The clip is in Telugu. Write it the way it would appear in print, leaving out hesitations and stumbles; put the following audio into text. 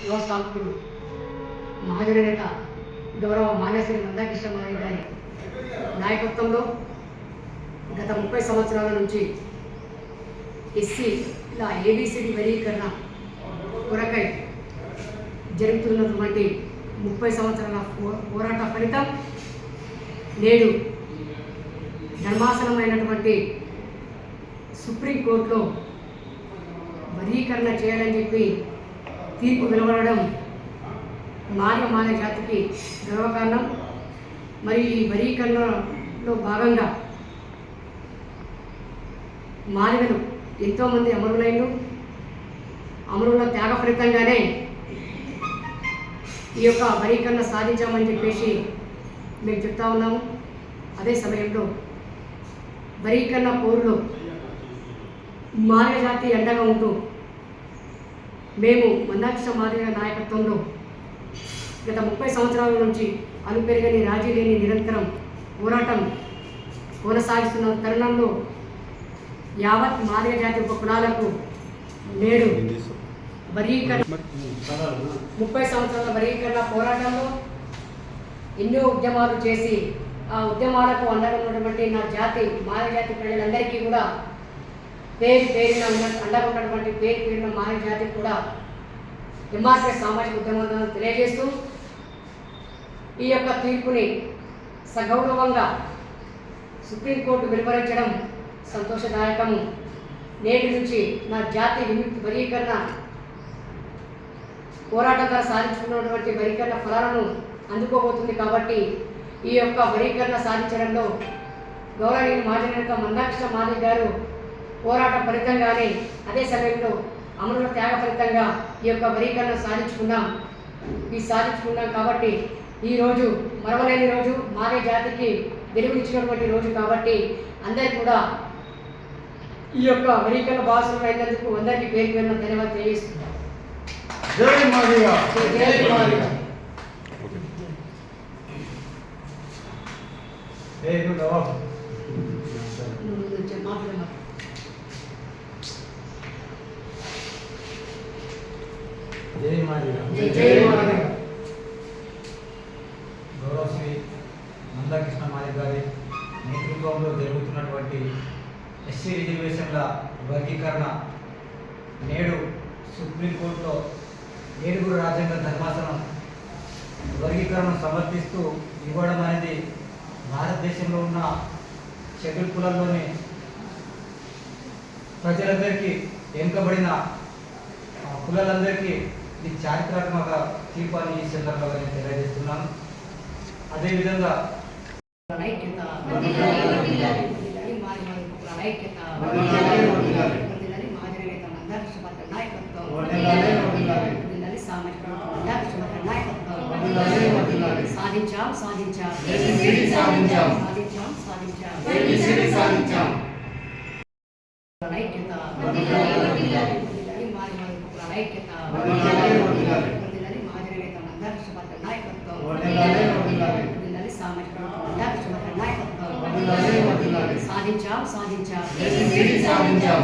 వ్యవస్థాపకులు మహాజన నేత గౌరవ మాన్యశ్రీ మందాకృష్ణ మాదిగ గారి నాయకత్వంలో గత 30 సంవత్సరాల నుంచి ఎస్సీల ఏబిసిడి వర్గీకరణ కొరకై జరుగుతున్నటువంటి 30 సంవత్సరాల పోరాట ఫలితం నేడు ధర్మాసనమైనటువంటి సుప్రీంకోర్టులో వర్గీకరణ చేయాలని చెప్పి తీర్పు వెలువడడం మానవ జాతికి గర్వకారణం. మరి ఈ వర్గీకరణలో భాగంగా మానవులు ఎంతోమంది అమరుల త్యాగ ఫలితంగానే ఈ యొక్క వర్గీకరణ సాధించామని చెప్పేసి మేము చెప్తా ఉన్నాము. అదే సమయంలో వర్గీకరణ పోరులో మానవ జాతి అండగా ఉంటూ మేము మందాకృష్ణ మాదిగ నాయకత్వంలో గత 30 సంవత్సరాల నుంచి అలుపెరగని రాజీ లేని నిరంతరం పోరాటం కొనసాగిస్తున్న తరుణంలో యావత్ మాదిగ జాతి కులాలకు నేడు వర్గీకరణ 30 సంవత్సరాల వర్గీకరణ పోరాటంలో ఎన్నో ఉద్యమాలు చేసి ఆ ఉద్యమాలకు అండగా ఉన్నటువంటి నా జాతి మాదిగ జాతి ప్రజలందరికీ కూడా పేరున అండగా ఉన్నటువంటి పేరున మాదిగ జాతికి కూడా ఎంఆర్పీఎస్ సామాజిక ఉద్యమాలను తెలియజేస్తూ ఈ యొక్క తీర్పుని సగౌరవంగా సుప్రీంకోర్టు వెలువరించడం సంతోషదాయకము. నేటి నుంచి నా జాతి విముక్తి వర్గీకరణ పోరాటంగా సాధించుకున్నటువంటి వర్గీకరణ ఫలాలను అందుకోబోతుంది. కాబట్టి ఈ యొక్క వర్గీకరణ సాధించడంలో గౌరవనీయ మాజీ నేత మందాకృష్ణ మాదిగ గారు పోరాట ఫలితంగానే అదే సమయంలో అమరుల త్యాగ ఫలితంగా ఈ యొక్క వర్గీకరణ సాధించుకున్నాం కాబట్టి ఈరోజు మరవలేని రోజు మాదిగ జాతికి వెలుగునిచ్చినటువంటి రోజు. కాబట్టి అందరికీ కూడా ఈ యొక్క వర్గీకరణ భాగస్వామ్యం అయినందుకు అందరికీ పేరు పేరున ధన్యవాదాలు తెలియజేస్తున్నాం. జై మాదిగ, జై మాదిగ. జై మాదిగ, జై మాదిగ. గౌరవ శ్రీ మందాకృష్ణ మాదిగ గారి నేతృత్వంలో జరుగుతున్నటువంటి ఎస్సీ రిజర్వేషన్ల వర్గీకరణ నేడు సుప్రీంకోర్టులో 7 రాజ్యాంగ ధర్మాసనం వర్గీకరణను సమర్థిస్తూ ఇవ్వడం అనేది భారతదేశంలో ఉన్న షెడ్యూల్ కులాల్లోని ప్రజలందరికీ వెనుకబడిన కులాలందరికీ ఇది చారిత్రాత్మక తీర్పు అని ఈ సందర్భంగా నేను తెలియజేస్తున్నాను. అదేవిధంగా సాధించాం